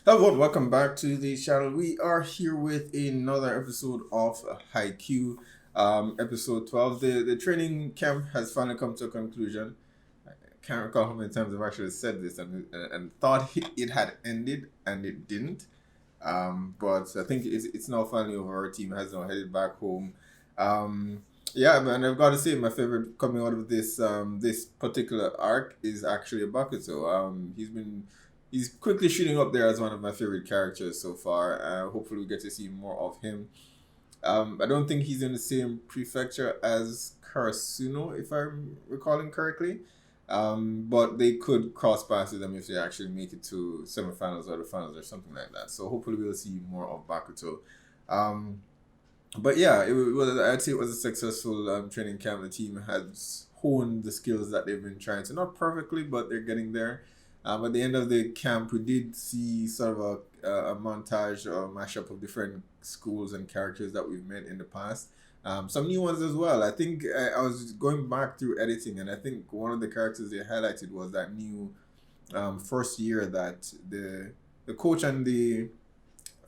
Hello, welcome back to the channel. We are here with another episode of Haikyu, episode 12. The training camp has finally come to a conclusion. I can't recall how many times I've actually said this and thought it had ended, and it didn't. But I think it's now finally over. Our team has now headed back home. Yeah, man, I've got to say my favorite coming out of this this particular arc is actually Bakuto. He's quickly shooting up there as one of my favorite characters so far. Hopefully we get to see more of him. I don't think he's in the same prefecture as Karasuno, if I'm recalling correctly. But they could cross paths with them if they actually make it to semifinals or the finals or something like that. So hopefully we'll see more of Bakuto. But yeah, I'd say it was a successful training camp. The team has honed the skills that they've been trying to, not perfectly, but they're getting there. At the end of the camp, we did see sort of a montage or a mashup of different schools and characters that we've met in the past. Some new ones as well. I think I was going back through editing, and I think one of the characters they highlighted was that new first year that the coach and I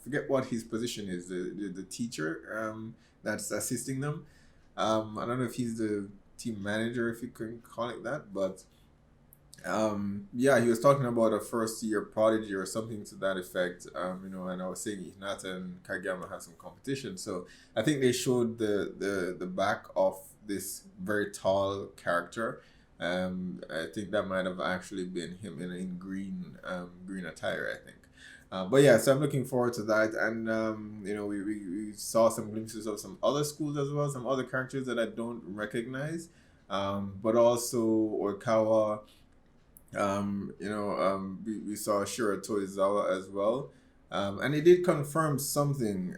forget what his position is, the teacher that's assisting them. I don't know if he's the team manager, if you can call it that, but yeah, he was talking about a first year prodigy or something to that effect. And I was saying Hinata and Kageyama have some competition. So I think they showed the back of this very tall character. I think that might have actually been him in green attire, I think. But yeah, so I'm looking forward to that. And we saw some glimpses of some other schools as well, some other characters that I don't recognize. But also Oikawa. We saw Shira Toizawa as well. And he did confirm something,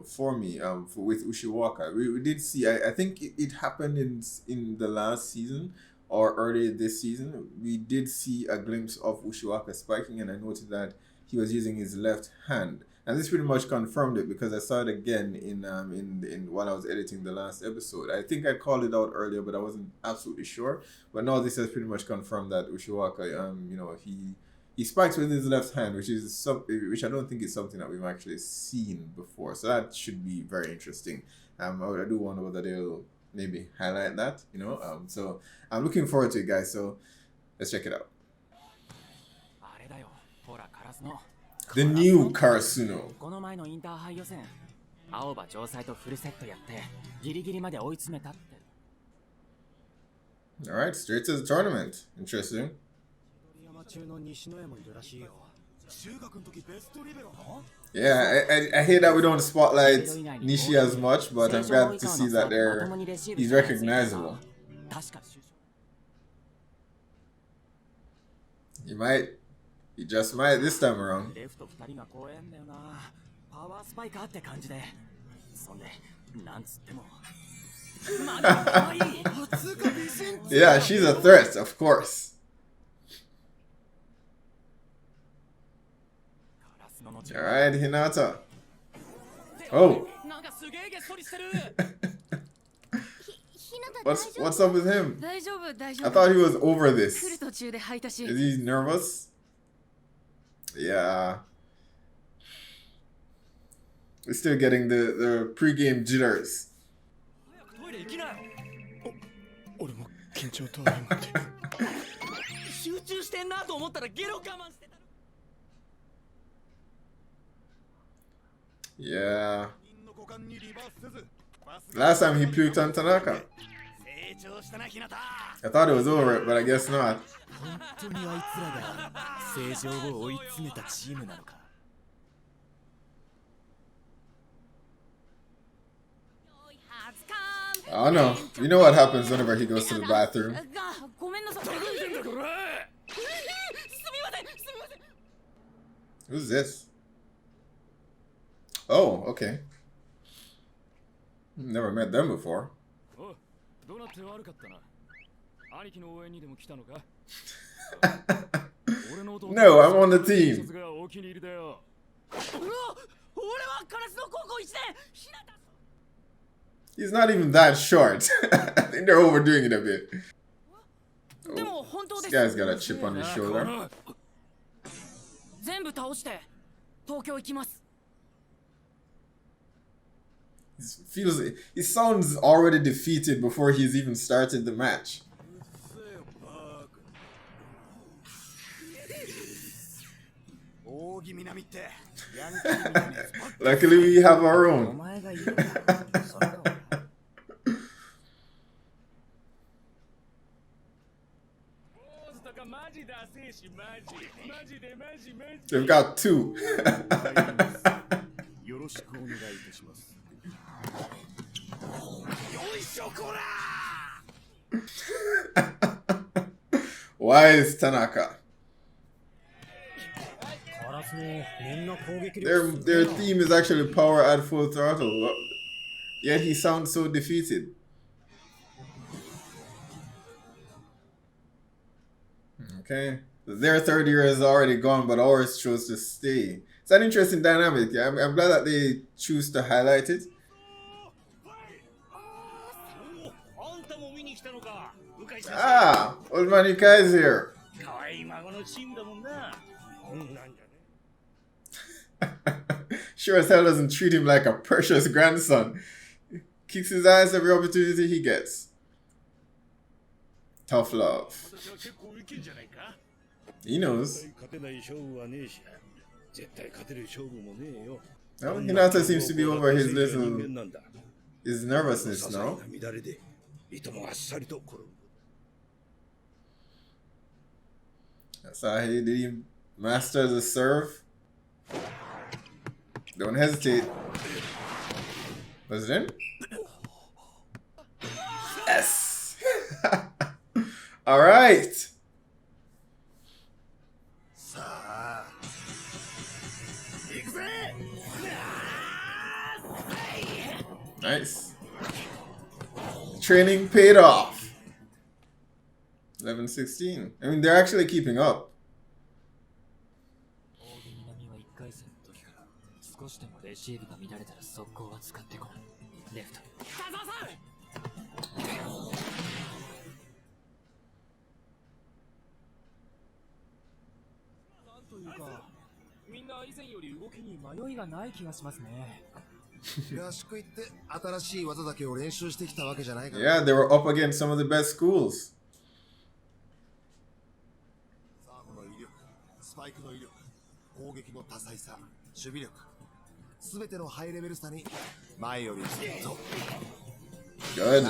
for me, with Ushiwaka. We did see, I think it happened in the last season or early this season. We did see a glimpse of Ushiwaka spiking, and I noted that he was using his left hand. And this pretty much confirmed it because I saw it again in while I was editing the last episode. I think I called it out earlier, but I wasn't absolutely sure. But now this has pretty much confirmed that Ushiwaka, he spikes with his left hand, which I don't think is something that we've actually seen before. So that should be very interesting. I do wonder whether they'll maybe highlight that. So I'm looking forward to it, guys. So let's check it out. The new Karasuno. Alright, straight to the tournament. Interesting. Yeah, I hate that we don't spotlight Nishi as much, but I'm glad to see that he's recognizable. He just might this time around. Yeah, she's a threat, of course. Alright, Hinata. Oh. What's up with him? I thought he was over this. Is he nervous? Yeah. We're still getting the pre-game jitters. Yeah. Last time he puked on Tanaka. I thought it was over, but I guess not. Oh no, you know what happens whenever he goes to the bathroom. Who's this? Oh, okay. Never met them before. No, I'm on the team. He's not even that short. I think they're overdoing it a bit. Oh, this guy's got a chip on his shoulder. He sounds already defeated before he's even started the match. Luckily we have our own. They've got two. Wise Tanaka. Their theme is actually power at full throttle, yet he sounds so defeated. Okay, their third year is already gone, but ours chose to stay. It's an interesting dynamic. I'm glad that they choose to highlight it. Ah, old man Yuka is here. Sure as hell doesn't treat him like a precious grandson. Kicks his ass every opportunity he gets. Tough love. He knows. Well, Hinata seems to be over his nervousness now. Asahi, did he master the serve? Don't hesitate. Was it in? Yes! Alright! Nice. Training paid off. 11-16. I mean, they're actually keeping up. Yeah, they were up against some of the best schools. Good.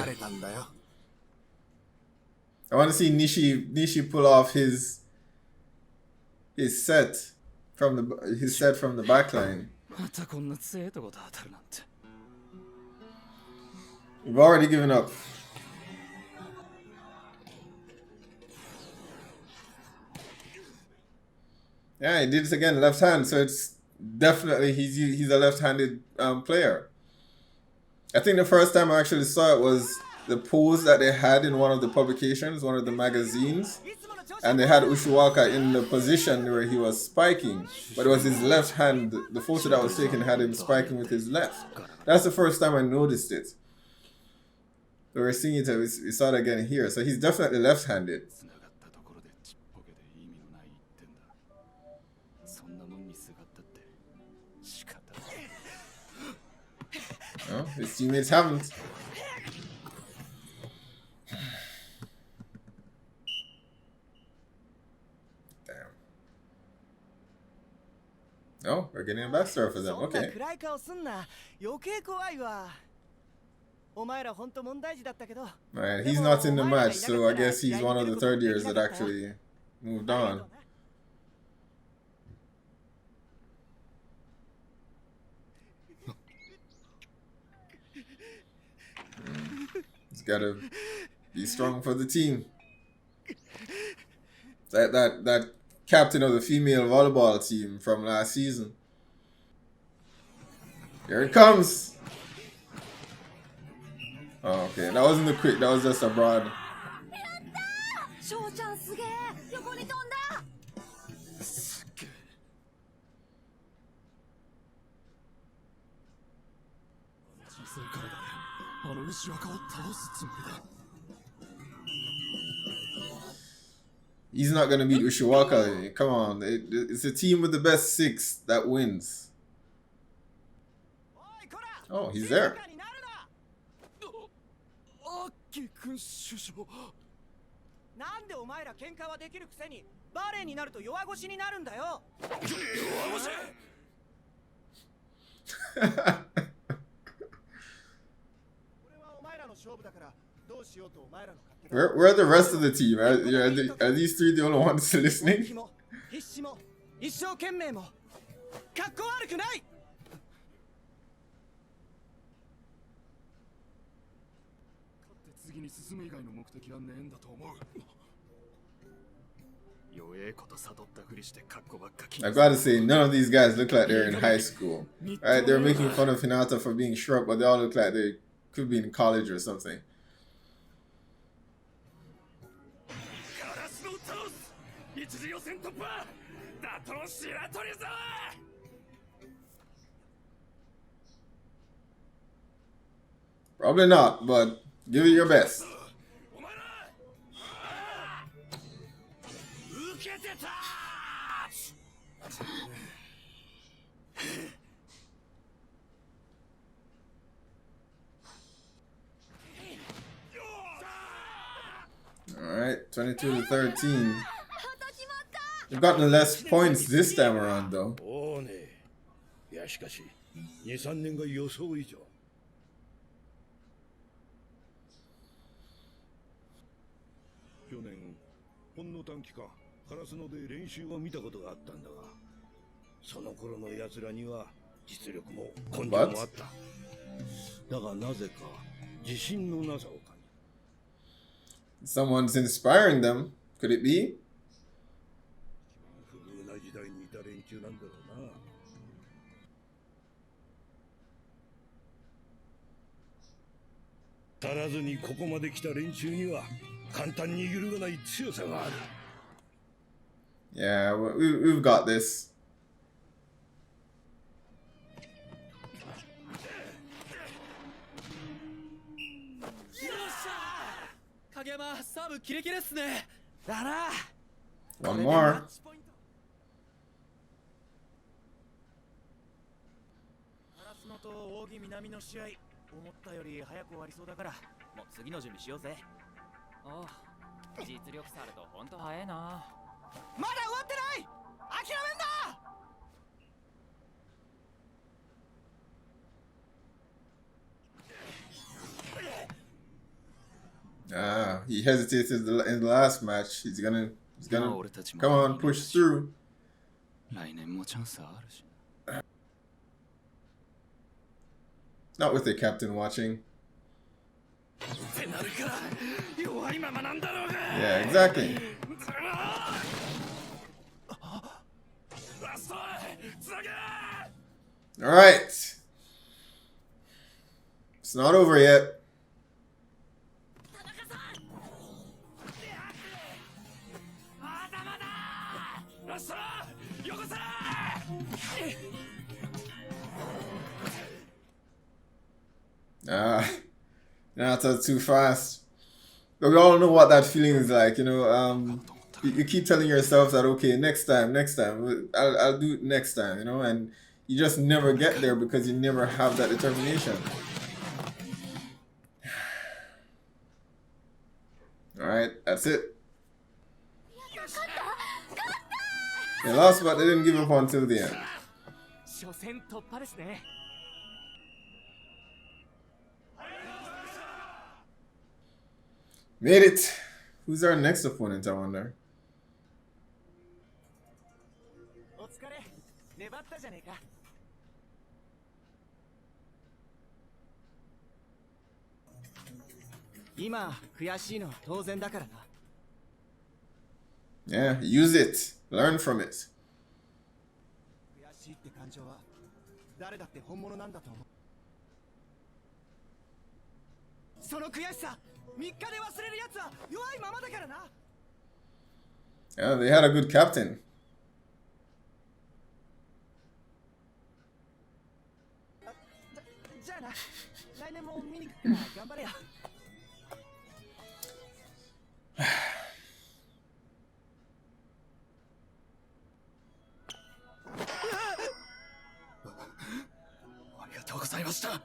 I want to see Nishi pull off his set from the back line. We've already given up. Yeah, he did it again, left hand. So it's definitely he's a left-handed player. I think the first time I actually saw it was the pose that they had in one of the publications, one of the magazines, and they had Ushiwaka in the position where he was spiking, but it was his left hand. The photo that was taken had him spiking with his left. That's the first time I noticed it. So we're seeing it, we saw it again here. So he's definitely left-handed. No, his teammates haven't. Damn. Oh, we're getting a backstory for them. Okay. Man, he's not in the match, so I guess he's one of the third years that actually moved on. He's gotta be strong for the team. That captain of the female volleyball team from last season. Here it comes. Oh, okay, that wasn't the quick, that was just a broad. He's not gonna beat Ushiwaka. Come on, it's a team with the best 6 that wins. Oh, he's there. なんでお前ら喧嘩はできるくせにバレーになると弱腰になるんだよ。弱腰。俺はお前らの勝負だからどうしようとお前らの勝手だ。Where are the rest of the team? Are these 3 the only ones listening? 必死も一生懸命もかっこ悪くない。次に進む以外の目的はねえんだと思う。I gotta say, none of these guys look like they're in high school. Right? They're making fun of Hinata for being short, but they all look like they could be in college or something. Probably not, but give it your best. Alright, 22 to 13. You've gotten less points this time around, though. いやしかし2、3年が予想以上。去年ほんの短期間カラスノで練習を見たことがあったんだが、その頃の奴らには実力も根性もあった。だがなぜか自信のなさを感じ。Someone's inspiring them. Could it be? 不遇な時代にいた連中なんだろうな。足らずにここまで来た連中には簡単に揺るがない強さがある。Yeah, we've got this. 影山サーブキレキレっすね。だな。One more. カラスノと扇南の試合、思ったより早く終わりそうだから、もう次の準備しようぜ。ああ、実力差あると本当早いな。まだ終わってない。諦めんな。He hesitated in the last match. He's gonna come on, push through. Not with the captain watching. Yeah, exactly. All right. It's not over yet. Not too fast. But we all know what that feeling is like, you know. You keep telling yourself that, okay, next time, I'll do it next time, you know, and you just never get there because you never have that determination. All right, that's it. They lost, but they didn't give up until the end. Made it. Who's our next opponent, I wonder? Yeah, use it. Learn from it. Yeah, they had a good captain. ざいました。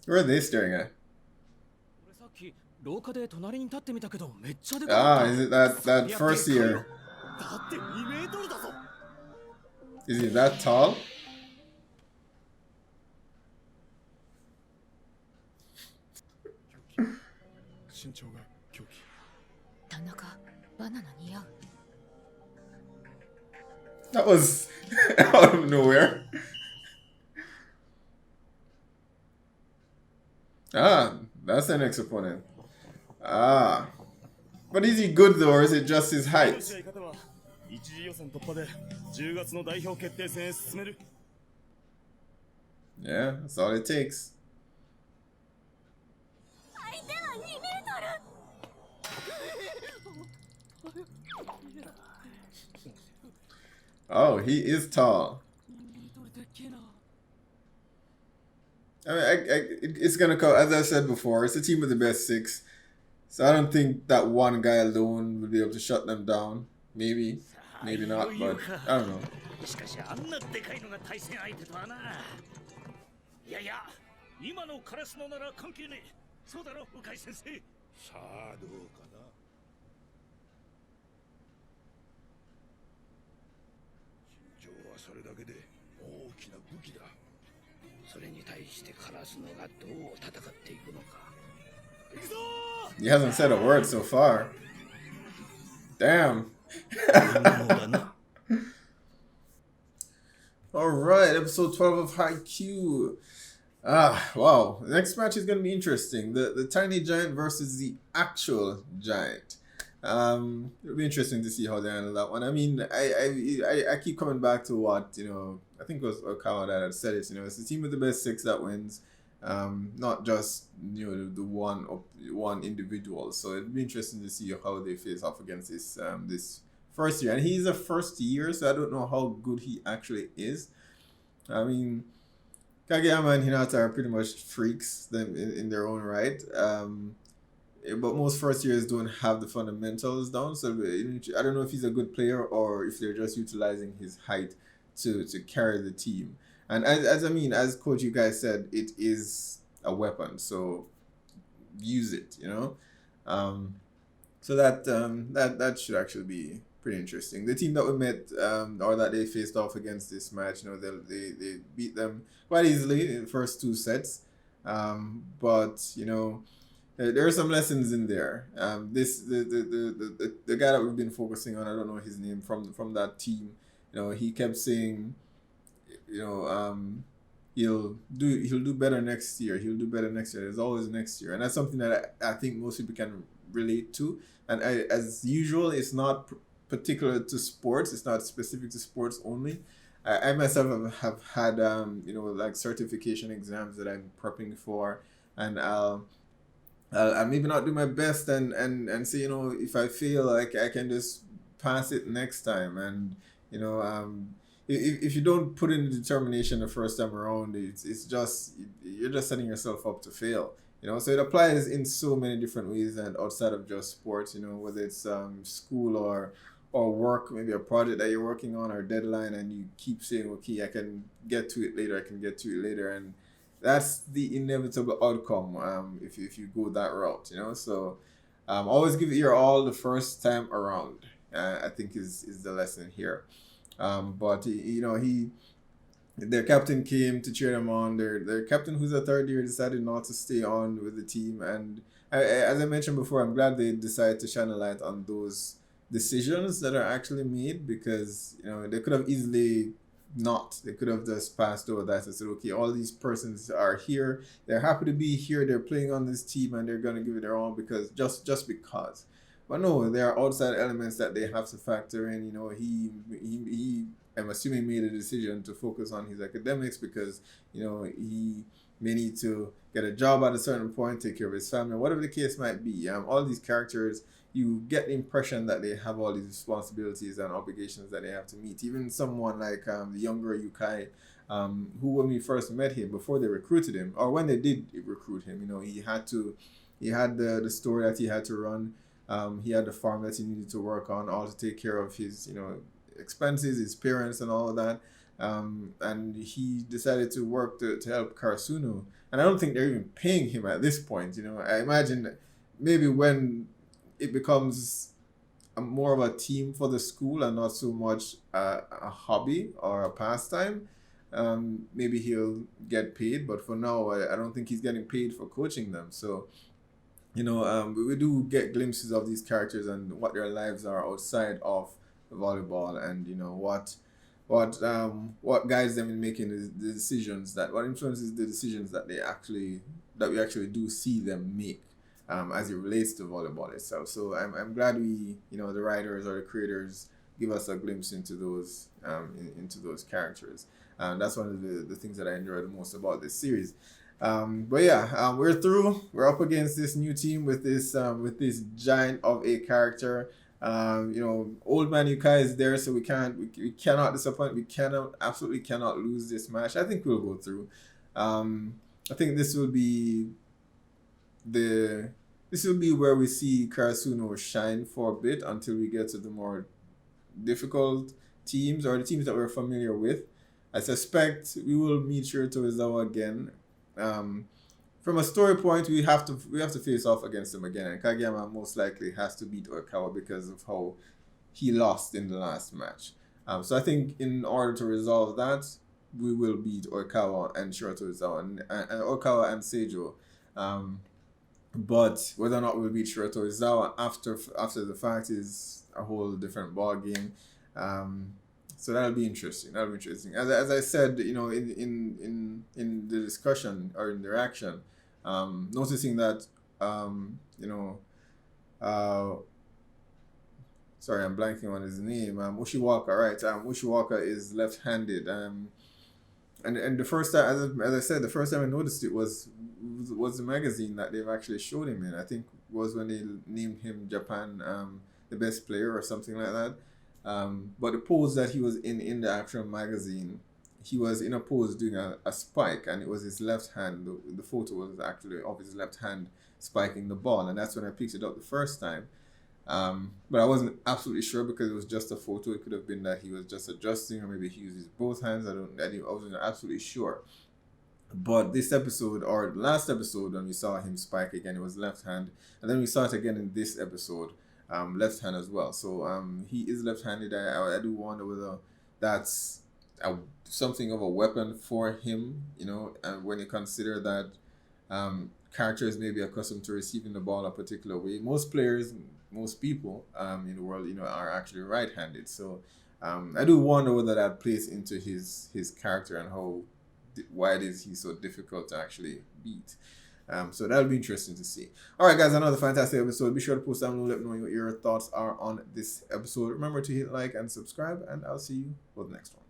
Where are they staring at? 俺さっき廊下で隣に立ってみたけどめっちゃでかかった。 Ah, is it that first year? だって2メートルだぞ。 Is he that tall? 身長が狂気。田中バナナ似合う。 That was out of nowhere. Ah, that's the next opponent. Ah. But is he good though, or is it just his height? 一次予選突破で10月の代表決定戦へ進める。 Yeah, that's all it takes. 相手は2メートル。 Oh, he is tall. I mean, it's gonna come, as I said before, it's a team with the best 6. So I don't think that one guy alone will be able to shut them down. Maybe, maybe not, but I don't know. しかしあんなでかいのが対戦相手とはな。いやいや、今のカラスのなら関係ねえ。そうだろ、向井先生。さあどうかな。身長はそれだけで大きな武器だ。それに対してカラスのがどう戦っていくのか。行くぞー。 He hasn't said a word so far. Damn. Alright, episode 12 of Haikyuu. Ah, wow. The next match is going to be interesting. The tiny giant versus the actual giant. It'll be interesting to see how they handle that one. I mean, I keep coming back to what, I think it was Okawa that had said it, it's the team with the best 6 that wins. Not just, the one individual. So it'll be interesting to see how they face off against this first year. And he's a first year, so I don't know how good he actually is. I mean, Kageyama and Hinata are pretty much freaks in their own right. But most first years don't have the fundamentals down. So I don't know if he's a good player or if they're just utilizing his height to carry the team. And as Coach you guys said, it is a weapon. So use it, So that should actually be pretty interesting. The team that we met or that they faced off against this match, they beat them quite easily in the first 2 sets. But there are some lessons in there. The guy that we've been focusing on, I don't know his name from that team. He kept saying, he'll do better next year. He'll do better next year. There's always next year, and that's something that I think most people can relate to. And as usual, it's not particular to sports. It's not specific to sports only. I myself have had like certification exams that I'm prepping for, and I'll maybe not do my best and say, if I fail, like I can just pass it next time. And if you don't put in the determination the first time around, it's just you're just setting yourself up to fail. So it applies in so many different ways and outside of just sports. Whether it's school or work, maybe a project that you're working on or a deadline, and you keep saying, okay, I can get to it later, and that's the inevitable outcome if you go that route, So always give it your all the first time around, I think is the lesson here. But their captain came to cheer them on. Their captain, who's a third year, decided not to stay on with the team. And as I mentioned before, I'm glad they decided to shine a light on those decisions that are actually made, because they could have easily not. They could have just passed over that and said, okay, all these persons are here, they're happy to be here, they're playing on this team, and they're going to give it their all because just because. But no, there are outside elements that they have to factor in. He I'm assuming made a decision to focus on his academics because he may need to get a job at a certain point, take care of his family, whatever the case might be. All these characters, you get the impression that they have all these responsibilities and obligations that they have to meet. Even someone like the younger Yukai, who when we first met him, before they recruited him, or when they did recruit him, he had to He had the store that he had to run. He had the farm that he needed to work on, all to take care of his, expenses, his parents, and all of that. And he decided to work to help Karasuno. And I don't think they're even paying him at this point. I imagine that maybe when it becomes more of a team for the school and not so much a hobby or a pastime, maybe he'll get paid. But for now, I don't think he's getting paid for coaching them. So, we do get glimpses of these characters and what their lives are outside of volleyball, and what guides them in making the decisions, what influences the decisions that we actually do see them make, as it relates to volleyball itself. So I'm glad the writers or the creators give us a glimpse into those characters. That's one of the things that I enjoy the most about this series. But yeah, we're through. We're up against this new team with this giant of a character. Old man Yukai is there, so we cannot disappoint. We absolutely cannot lose this match. I think we'll go through. I think this will be where we see Karasuno shine for a bit until we get to the more difficult teams, or the teams that we're familiar with. I suspect we will meet Shirato Izawa again. From a story point, we have to face off against him again, and Kageyama most likely has to beat Oikawa because of how he lost in the last match. So I think in order to resolve that, we will beat Oikawa and Shirato Izawa, and Oikawa and Seijo. But whether or not we'll beat Shirato Izawa after the fact is a whole different ball game. So that'll be interesting. As I said, in the discussion or in the reaction, noticing that sorry, I'm blanking on his name. Ushiwaka, right? Ushiwaka is left-handed. And the first time, as I said, the first time I noticed it was the magazine that they've actually showed him in. I think was when they named him Japan the best player or something like that. But the pose that he was in the actual magazine, he was in a pose doing a spike, and it was his left hand. The photo was actually of his left hand spiking the ball, and that's when I picked it up the first time. But I wasn't absolutely sure because it was just a photo. It could have been that he was just adjusting, or maybe he uses both hands. I wasn't absolutely sure. But this episode, or the last episode, when we saw him spike again, it was left hand, and then we saw it again in this episode, left hand as well. So he is left-handed. I do wonder whether that's something of a weapon for him, and when you consider that characters may be accustomed to receiving the ball a particular way. Most people in the world, are actually right-handed. So I do wonder whether that plays into his character and why it is he's so difficult to actually beat. So that'll be interesting to see. All right, guys, another fantastic episode. Be sure to post down below, let me know what your thoughts are on this episode. Remember to hit like and subscribe, and I'll see you for the next one.